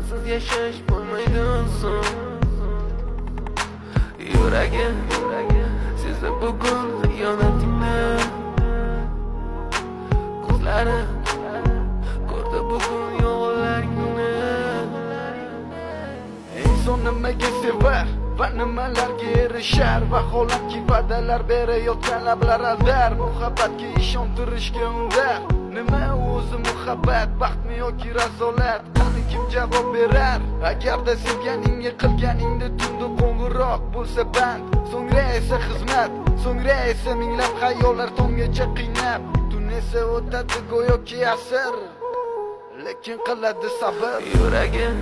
sensiz yashash bo'lmaydi oson. Yuragim sezdi bugun xiyonatingni, ko'zlarim ko'rdi bugun yolg'onlaringni. Inson nimaga sevar va nimalarga erishar, vaholanki va'dalar berayotgan lablar aldar, muhabbatga ishontirishga undar. Nima o'zi muhabbat, baxtmi yoki razolat? Qani kim javob berar? Agarda sevganingga qilganingda tunda qo'ng'iroq bo'lsa band, so'ngra esa xizmat, so'ngra esa minglab xayollar tonggacha qiynab, tun esa o'tadi go'yoki asr, lekin qiladi sabr. Yuragim